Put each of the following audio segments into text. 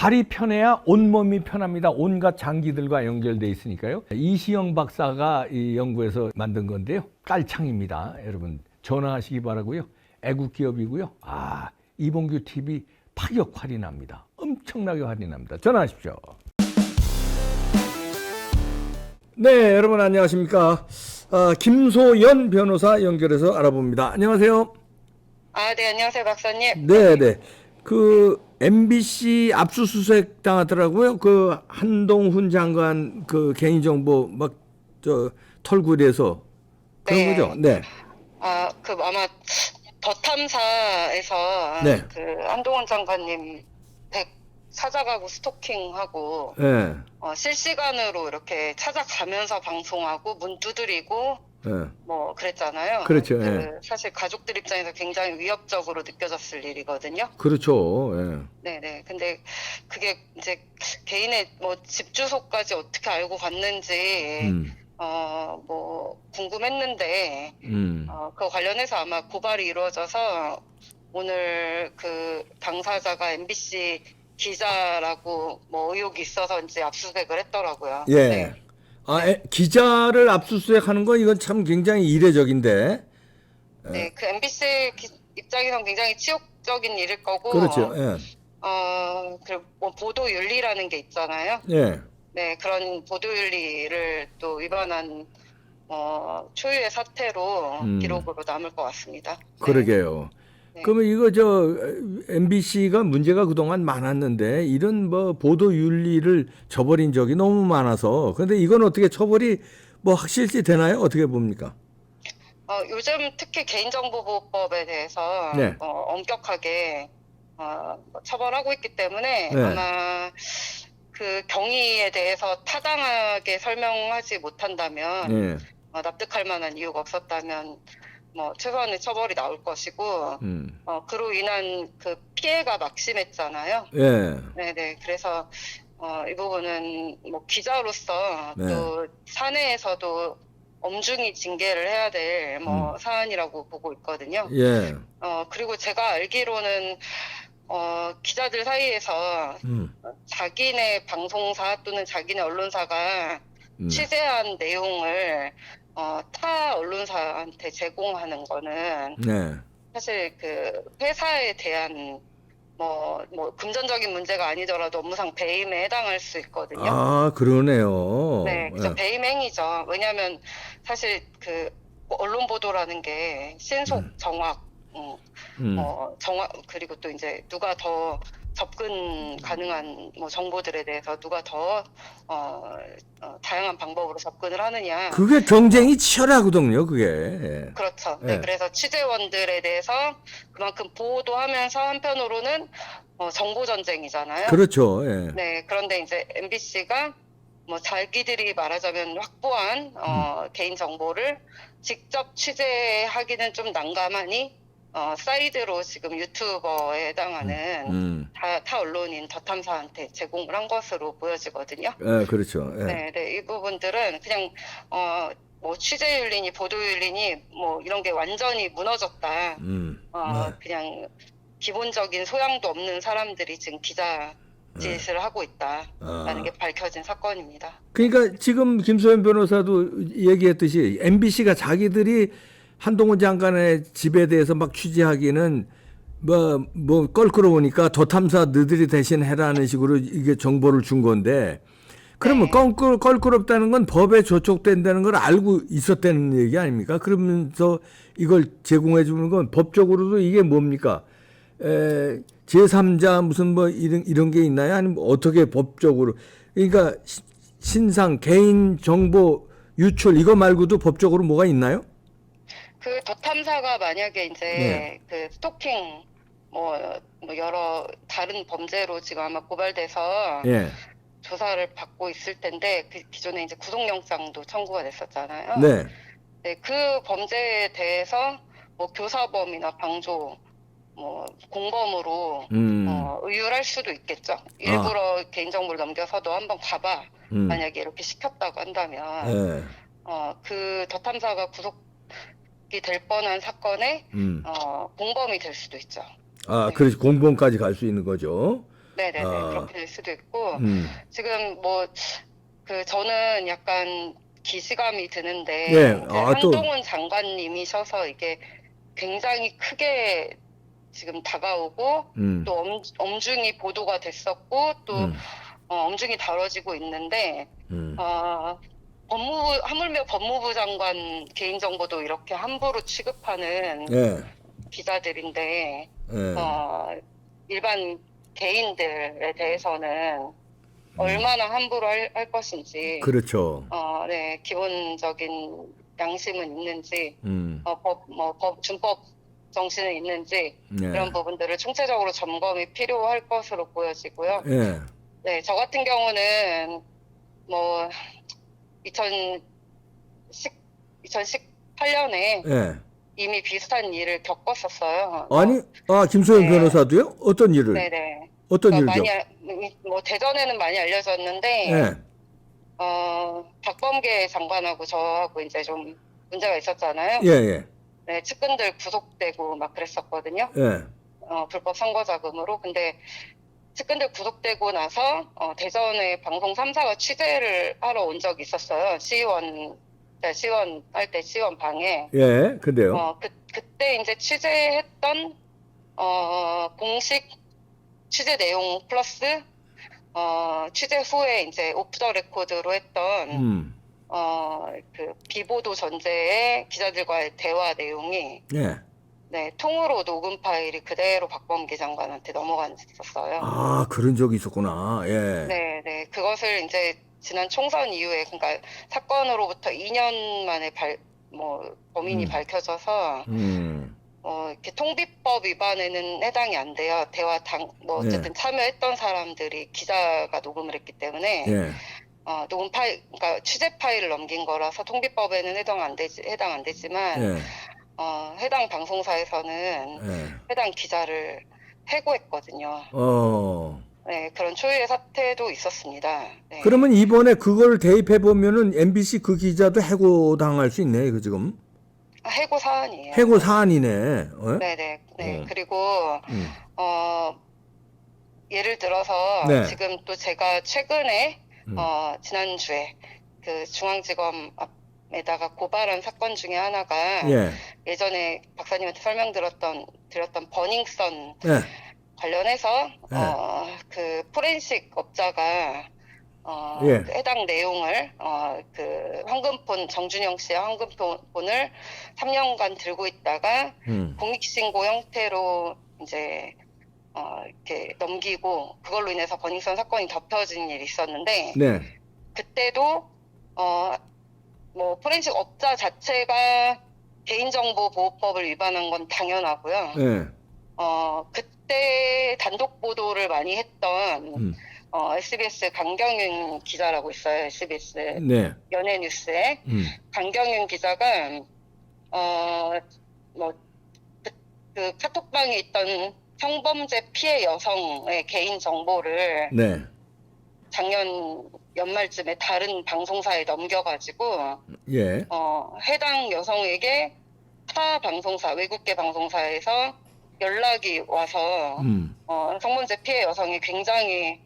발이 편해야 온몸이 편합니다. 온갖 장기들과 연결돼 있으니까요. 이시영 박사가 이 연구에서 만든 건데요. 깔창입니다. 여러분 전화하시기 바라고요. 애국 기업이고요. 이봉규 TV 파격 할인합니다. 엄청나게 할인합니다. 전화하십시오. 네, 여러분 안녕하십니까? 김소연 변호사 연결해서 알아봅니다. 안녕하세요. 네, 안녕하세요, 박사님. 네. 그 MBC 압수수색 당하더라고요. 그 한동훈 장관 그 개인정보 막 털고 이래서 그런 네. 거죠. 네. 아마 더 탐사에서 네. 그 한동훈 장관님 찾아가고 스토킹하고 네. 실시간으로 이렇게 찾아가면서 방송하고 문 두드리고 네. 뭐 그랬잖아요. 그렇죠. 네. 사실 가족들 입장에서 굉장히 위협적으로 느껴졌을 일이거든요. 그렇죠. 네. 네네. 근데 그게 이제 개인의 뭐 집 주소까지 어떻게 알고 갔는지 뭐 궁금했는데 그 관련해서 아마 고발이 이루어져서 오늘 그 당사자가 MBC 기자라고 뭐 의혹이 있어서 이제 압수수색을 했더라고요. 예. 네. 기자를 압수수색하는 건 이건 참 굉장히 이례적인데. 네, 그 MBC 입장에선 굉장히 치욕적인 일일 거고. 그렇죠. 예. 그리고 뭐 보도윤리라는 게 있잖아요. 예. 네, 그런 보도윤리를 또 위반한 초유의 사태로 기록으로 남을 것 같습니다. 그러게요. 네. 그러면 이거 MBC가 문제가 그동안 많았는데 이런 뭐 보도 윤리를 저버린 적이 너무 많아서 근데 이건 어떻게 처벌이 뭐 확실시 되나요? 어떻게 봅니까? 요즘 특히 개인정보보호법에 대해서 네. 엄격하게 처벌하고 있기 때문에 네. 아마 그 경위에 대해서 타당하게 설명하지 못한다면 예. 납득할 만한 이유가 없었다면 뭐 최소한의 처벌이 나올 것이고 그로 인한 그 피해가 막심했잖아요. 예. 네네. 그래서 이 부분은 뭐 기자로서 네. 또 사내에서도 엄중히 징계를 해야 될 뭐 사안이라고 보고 있거든요. 예. 그리고 제가 알기로는 기자들 사이에서 자기네 방송사 또는 자기네 언론사가 취재한 내용을 타 언론사한테 제공하는 거는 네. 사실 그 회사에 대한 뭐 금전적인 문제가 아니더라도 업무상 배임에 해당할 수 있거든요. 그러네요. 네, 그죠. 배임 행위죠. 왜냐하면 사실 그 언론 보도라는 게 신속, 정확, 정확 그리고 또 이제 누가 더 접근 가능한 뭐 정보들에 대해서 누가 더 다양한 방법으로 접근을 하느냐. 그게 경쟁이 치열하거든요, 그게. 그렇죠. 네. 네, 그래서 취재원들에 대해서 그만큼 보호도 하면서 한편으로는 정보 전쟁이잖아요. 그렇죠. 예. 네, 그런데 이제 MBC가 뭐 자기들이 말하자면 확보한 개인 정보를 직접 취재하기는 좀 난감하니 사이드로 지금 유튜버에 해당하는 타 언론인 더 탐사한테 제공을 한 것으로 보여지거든요. 예, 그렇죠. 예. 네, 이 부분들은 그냥 뭐 취재윤리니 보도윤리니 뭐 이런 게 완전히 무너졌다. 그냥 기본적인 소양도 없는 사람들이 지금 기자 짓을 하고 있다라는 게 밝혀진 사건입니다. 그러니까 지금 김소연 변호사도 얘기했듯이 MBC가 자기들이 한동훈 장관의 집에 대해서 막 취재하기는 뭐 껄끄러우니까 더 탐사 너희들이 대신 해라는 식으로 이게 정보를 준 건데 그러면 네. 껄끄럽다는 건 법에 저촉된다는 걸 알고 있었다는 얘기 아닙니까? 그러면서 이걸 제공해 주는 건 법적으로도 이게 뭡니까? 제3자 무슨 뭐 이런 게 있나요? 아니면 어떻게 법적으로 그러니까 신상 개인 정보 유출 이거 말고도 법적으로 뭐가 있나요? 그 더 탐사가 만약에 이제 네. 그 스토킹 뭐 여러 다른 범죄로 지금 아마 고발돼서 예. 조사를 받고 있을 텐데 그 기존에 이제 구속영장도 청구가 됐었잖아요. 네. 네, 그 범죄에 대해서 뭐 교사범이나 방조 뭐 공범으로 의율할 수도 있겠죠. 일부러 개인정보를 넘겨서도 한번 가봐. 만약에 이렇게 시켰다고 한다면 예. 그 더 탐사가 구속이 될 뻔한 사건에 공범이 될 수도 있죠. 그래서 공범까지 갈 수 있는 거죠. 네네네. 아. 그렇게 될 수도 있고, 음. 지금 뭐, 저는 약간 기시감이 드는데, 예. 이제 아, 또. 한동훈 장관님이셔서 이게 굉장히 크게 지금 다가오고, 또 엄중히 보도가 됐었고, 또, 음. 엄중히 다뤄지고 있는데, 음. 하물며 법무부 장관 개인정보도 이렇게 함부로 취급하는 예. 기자들인데, 예. 일반 개인들에 대해서는 얼마나 함부로 할 것인지, 그렇죠. 네, 기본적인 양심은 있는지, 음. 준법 정신은 있는지, 예. 이런 부분들을 총체적으로 점검이 필요할 것으로 보여지고요. 예. 네, 저 같은 경우는 뭐, 2018년에 예. 이미 비슷한 일을 겪었었어요. 아니, 김소연 네. 변호사도요? 어떤 일을? 네네. 어떤 그러니까 일이죠? 대전에는 많이 알려졌는데, 예. 박범계 장관하고 저하고 이제 좀 문제가 있었잖아요. 예, 예. 네, 측근들 구속되고 막 그랬었거든요. 예. 불법 선거 자금으로. 근데 측근들 구속되고 나서, 대전에 방송 3사가 취재를 하러 온 적이 있었어요. 시의원 할 때 시의원 방에. 예, 근데요. 그때 이제 취재했던, 공식 취재 내용 플러스, 취재 후에 이제 오프 더 레코드로 했던, 비보도 전제의 기자들과의 대화 내용이, 예. 네, 통으로 녹음 파일이 그대로 박범계 장관한테 넘어갔었어요. 그런 적이 있었구나. 예. 네, 네. 그것을 이제 지난 총선 이후에, 그러니까 사건으로부터 2년 만에 범인이 밝혀져서, 이렇게 통비법 위반에는 해당이 안 돼요. 어쨌든 참여했던 사람들이 기자가 녹음을 했기 때문에, 예. 녹음 파일, 그러니까 취재 파일을 넘긴 거라서 통비법에는 해당 안 되지만, 예. 해당 방송사에서는 예. 해당 기자를 해고했거든요. 네, 그런 초유의 사태도 있었습니다. 네. 그러면 이번에 그걸 대입해 보면은 MBC 그 기자도 해고 당할 수 있네, 그 지금. 해고 사안이에요. 해고 사안이네. 네네. 네. 그리고, 음. 예를 들어서, 네. 지금 또 제가 최근에, 지난주에, 중앙지검 앞에다가 고발한 사건 중에 하나가, 예. 예전에 박사님한테 설명드렸던 버닝썬 예. 관련해서, 네. 포렌식 업자가, 예. 해당 내용을, 정준영 씨의 황금폰을 3년간 들고 있다가, 공익신고 형태로 이제, 이렇게 넘기고, 그걸로 인해서 버닝썬 사건이 덮여진 일이 있었는데, 네. 그때도, 포렌식 업자 자체가 개인정보보호법을 위반한 건 당연하고요. 예. 그때 단독 보도를 많이 했던, SBS 강경윤 기자라고 있어요. SBS 네. 연예뉴스에. 강경윤 기자가, 그 카톡방에 있던 성범죄 피해 여성의 개인 정보를 네. 작년 연말쯤에 다른 방송사에 넘겨가지고, 예. 해당 여성에게 타 방송사, 외국계 방송사에서 연락이 와서, 성범죄 피해 여성이 굉장히,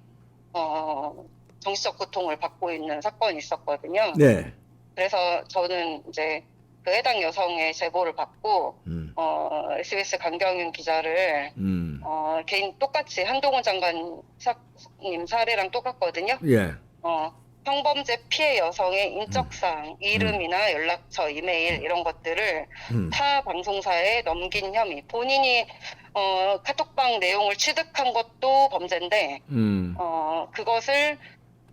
정신적 고통을 받고 있는 사건이 있었거든요. 네. 그래서 저는 이제 그 해당 여성의 제보를 받고, SBS 강경윤 기자를, 똑같이 한동훈 장관님 사례랑 똑같거든요. 예. 성범죄 피해 여성의 인적사항, 이름이나 연락처, 이메일 이런 것들을 타 방송사에 넘긴 혐의. 본인이 카톡방 내용을 취득한 것도 범죄인데, 그것을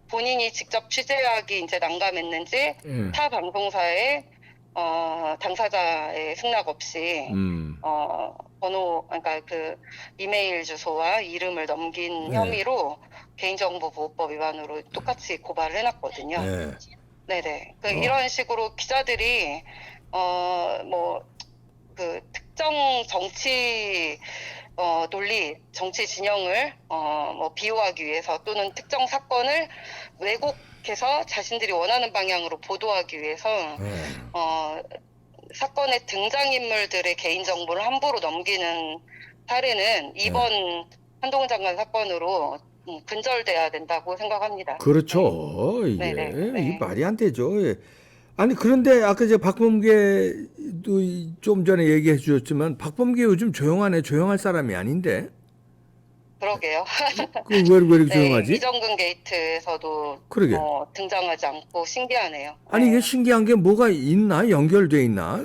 본인이 직접 취재하기 이제 난감했는지 타 방송사에 당사자의 승낙 없이 그러니까 이메일 주소와 이름을 넘긴 혐의로 개인정보보호법 위반으로 똑같이 고발을 해놨거든요. 네. 네네. 이런 식으로 기자들이 특정 정치 논리, 정치 진영을 비호하기 위해서 또는 특정 사건을 왜곡해서 자신들이 원하는 방향으로 보도하기 위해서 사건의 등장인물들의 개인정보를 함부로 넘기는 사례는 이번 한동훈 장관 사건으로 근절돼야 된다고 생각합니다. 그렇죠. 이게 네네. 네. 이게 말이 안 되죠. 예. 아니 그런데 아까 이제 박범계도 좀 전에 얘기해 주셨지만 박범계 요즘 조용하네. 조용할 사람이 아닌데. 그러게요. 왜 이렇게 네, 조용하지? 이정근 게이트에서도 그러게. 등장하지 않고 신기하네요. 아니 이게 네. 신기한 게 뭐가 있나? 연결돼 있나?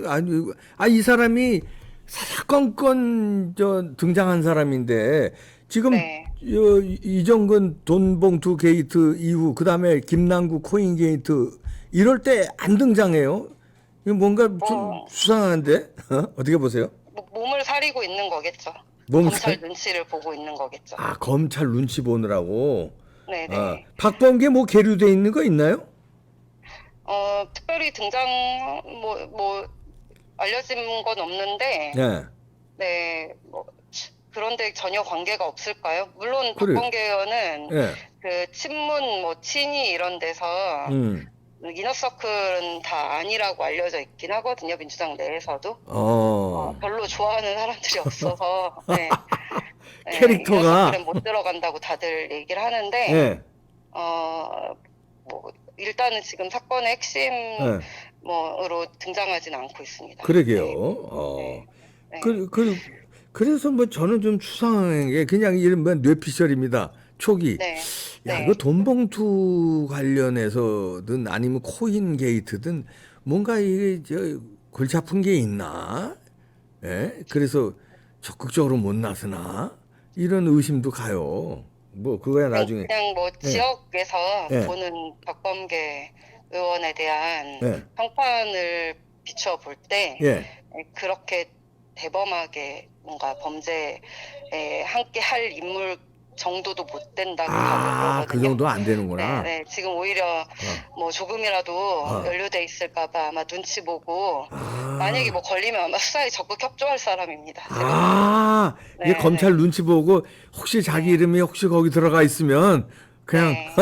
이 사람이 사사건건 등장한 사람인데 지금 네. 이정근 돈봉투 게이트 이후 그다음에 김남국 코인 게이트 이럴 때 안 등장해요. 이거 뭔가 좀 수상한데? 어떻게 보세요? 몸을 사리고 있는 거겠죠. 몸을 검찰 사- 눈치를 보고 있는 거겠죠. 아, 검찰 눈치 보느라고. 네네. 아, 박범계 뭐 계류돼 있는 거 있나요? 특별히 뭐 알려진 건 없는데, 네. 네, 뭐 그런데 전혀 관계가 없을까요? 물론 그래요. 박범계 의원은 예. 그 친문 뭐 친이 이런 데서 이너서클은 다 아니라고 알려져 있긴 하거든요. 민주당 내에서도. 별로 좋아하는 사람들이 없어서 네. 네, 캐릭터가- 이너서클은 못 들어간다고 다들 얘기를 하는데 예. 뭐 일단은 지금 사건의 핵심 예. 뭐로 등장하지는 않고 있습니다. 그러게요. 네. 네. 그래서 뭐 저는 좀 수상한 게 그냥 이런 뭐 뇌피셜입니다. 초기. 네. 야, 네. 이거 돈봉투 관련해서든 아니면 코인 게이트든 뭔가 이게 골치 아픈 게 있나? 예? 그래서 적극적으로 못 나서나? 이런 의심도 가요. 뭐 그거야 나중에. 그냥 뭐 예. 지역에서 예. 보는 박범계 의원에 대한 예. 평판을 비추어 볼 때 예. 그렇게 대범하게 뭔가 범죄에 함께 할 인물 정도도 못 된다고 다들 아, 그 그러거든요. 정도 안 되는구나. 네, 지금 오히려 뭐 조금이라도 연루돼 있을까봐 아마 눈치 보고 만약에 뭐 걸리면 아마 수사에 적극 협조할 사람입니다. 아, 이게 네, 검찰 눈치 보고 혹시 자기 이름이 혹시 거기 들어가 있으면 그냥 네.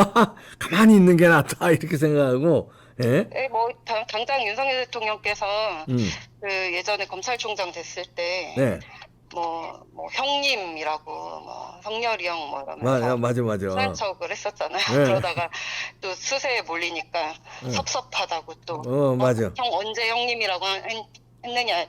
가만히 있는 게 낫다 이렇게 생각하고 예? 네, 뭐 당장 윤석열 대통령께서 음. 그 예전에 검찰총장 됐을 때 네. 뭐 형님이라고 뭐 성렬이 형 뭐 이러면서 맞아. 친한 척을 했었잖아요. 네. 그러다가 또 수세에 몰리니까 섭섭하다고 또 맞아. 형 언제 형님이라고 했느냐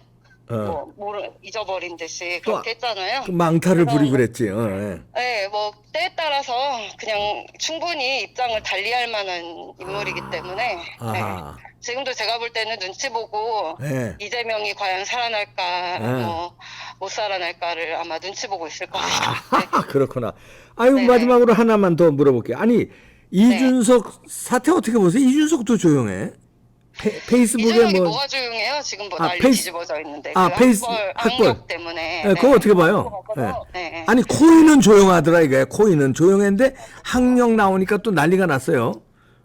잊어버린 듯이 그렇게 했잖아요. 그 망타를 그래서 부리고 그랬지. 예. 네, 뭐 때에 따라서 그냥 충분히 입장을 달리할 만한 인물이기 때문에 아하. 지금도 제가 볼 때는 눈치 보고 네. 이재명이 과연 살아날까 뭐 못 살아날까를 아마 눈치 보고 있을 겁니다. 그렇구나. 아유, 네네. 마지막으로 하나만 더 물어볼게요. 아니, 이준석 사태 어떻게 보세요? 이준석도 조용해. 페이스북에 이준석이 뭐 뭐가 조용해요? 지금 뭐 아, 난리 페이스- 뒤집어져 있는데 아, 그 페이스- 학벌 학벌. 때문에 네, 그거 어떻게 봐요? 네. 네. 아니 코인은 조용하더라 이게. 코인은 조용했는데 학력 나오니까 또 난리가 났어요.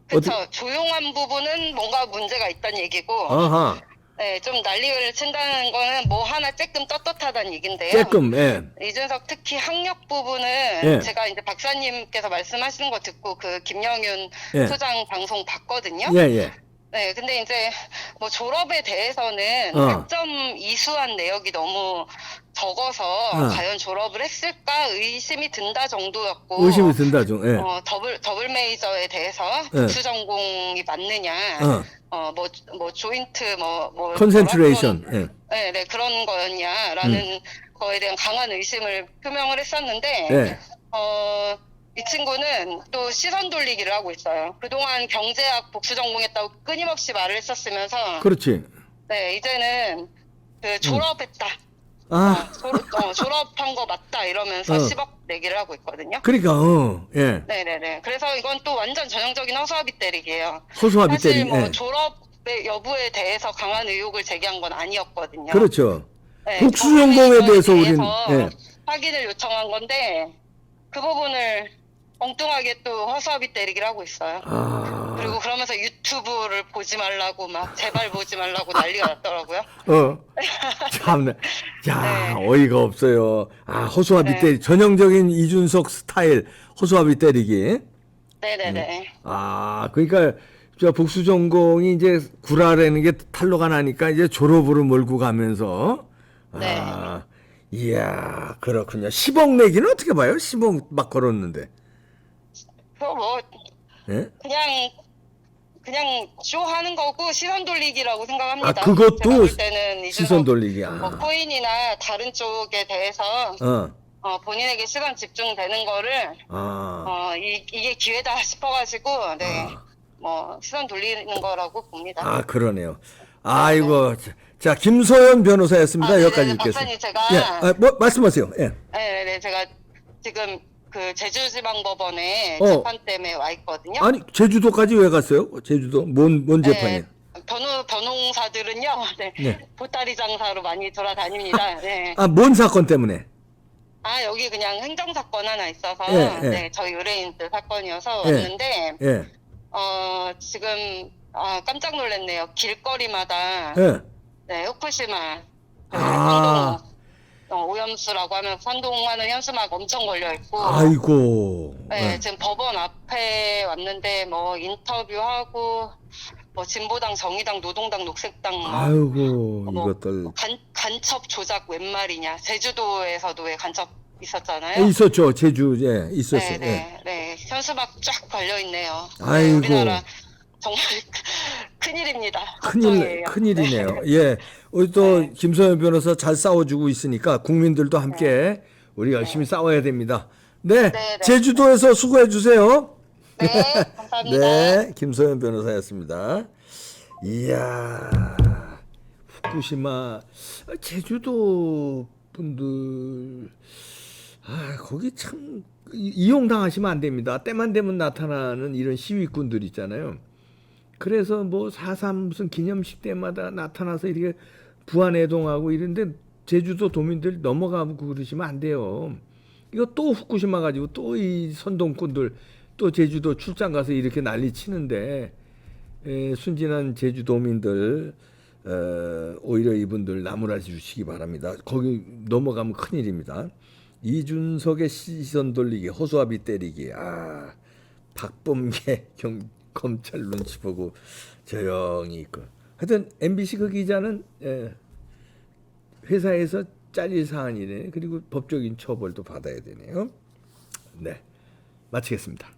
그렇죠. 조용한 부분은 뭔가 문제가 있다는 얘기고 아하. 네, 좀 난리를 친다는 거는 뭐 하나 쬐끔 떳떳하다는 얘긴데요. 조금 예. 이준석 특히 학력 부분은 예. 제가 이제 박사님께서 말씀하시는 거 듣고 그 김영윤 예. 소장 방송 봤거든요. 예. 네, 근데 이제 뭐 졸업에 대해서는 어. 8점 이수한 내역이 너무 적어서 과연 졸업을 했을까 의심이 든다 정도였고 의심이 든다 좀. 예. 더블 메이저에 대해서 예. 복수 전공이 맞느냐 뭐 조인트 뭐 컨센트레이션. 예. 네, 그런 거였냐라는 거에 대한 강한 의심을 표명을 했었는데 예. 이 친구는 또 시선 돌리기를 하고 있어요. 그동안 경제학 복수 전공했다고 끊임없이 말을 했었으면서 그렇지. 네, 이제는 그 졸업했다. 아, 졸업한 거 맞다 이러면서 10억 내기를 하고 있거든요. 그러니까 예. 네네네. 그래서 이건 또 완전 전형적인 허수아비 때리기예요. 호수아비 사실 때리기. 뭐 예. 졸업의 여부에 대해서 강한 의혹을 제기한 건 아니었거든요. 그렇죠. 네, 복수 전공에 대해서 우리는 예. 확인을 요청한 건데 그 부분을 엉뚱하게 또 허수아비 때리기를 하고 있어요. 그리고 그러면서 유튜브를 보지 말라고 막 제발 보지 말라고 난리가 났더라고요. 참네. 야, 네. 어이가 없어요. 아, 호수아비 때리 전형적인 이준석 스타일 호수아비 때리기. 네네네. 아, 그러니까 저 복수 전공이 이제 구라라는 게 탄로가 나니까 이제 졸업으로 몰고 가면서 이야, 그렇군요. 10억 내기는 어떻게 봐요? 10억 막 걸었는데. 그거 뭐 예? 그냥 쇼하는 거고 시선 돌리기라고 아, 생각합니다. 그것도 제가 볼 때는 시선 이준석 돌리기. 뭐 코인이나 다른 쪽에 대해서 본인에게 시선 집중되는 거를 이게 기회다 싶어가지고 뭐 시선 돌리는 거라고 봅니다. 아, 그러네요. 아이고, 자, 김소연 변호사였습니다. 여기까지 박사님 읽겠습니다. 제가 예, 뭐 말씀하세요. 예. 네네 제가 지금 그 제주지방법원에 어. 재판 때문에 와 있거든요. 아니, 제주도까지 왜 갔어요? 제주도 뭔 재판이에요? 변호사들은요, 네. 보따리 장사로 많이 돌아다닙니다. 네. 아, 뭔 사건 때문에? 아, 여기 그냥 행정사건 하나 있어서, 예, 예. 네, 저희 의뢰인들 사건이어서 예. 왔는데, 예. 지금, 깜짝 놀랐네요. 길거리마다, 예. 네, 후쿠시마, 아. 선동, 오염수라고 하면 선동하는 현수막 엄청 걸려있고, 아이고. 네, 예. 지금 법원 앞에 왔는데, 뭐, 인터뷰하고, 뭐, 진보당, 정의당, 노동당, 녹색당, 뭐, 아이고, 뭐 이것들. 간첩 조작 웬 말이냐. 제주도에서도 왜 간첩 있었잖아요. 있었죠. 제주, 예, 있었어요. 네. 현수막 쫙 걸려있네요. 아이고. 우리나라 정말 큰일입니다. 걱정이에요. 큰일이네요. 예. 우리 또 김소연 변호사 잘 싸워주고 있으니까 국민들도 함께 우리 열심히 싸워야 됩니다. 네. 제주도에서 수고해 주세요. 네, 감사합니다. 네. 김소연 변호사였습니다. 이야. 후쿠시마 제주도 분들 거기 참 이용당하시면 안 됩니다. 때만 되면 나타나는 이런 시위꾼들 있잖아요. 그래서 뭐 4.3 무슨 기념식 때마다 나타나서 이렇게 부안해동하고 이런데 제주도 도민들 넘어가고 그러시면 안 돼요. 이거 또 후쿠시마 가지고 또 이 선동꾼들 또 제주도 출장 가서 이렇게 난리 치는데 순진한 제주도민들 오히려 이분들 나무라지 주시기 바랍니다. 거기 넘어가면 큰일입니다. 이준석의 시선 돌리기, 호수아비 때리기, 박범계 검찰 눈치 보고 조용히 있고. 하여튼 MBC 그 기자는 회사에서 잘릴 사안이네. 그리고 법적인 처벌도 받아야 되네요. 네, 마치겠습니다.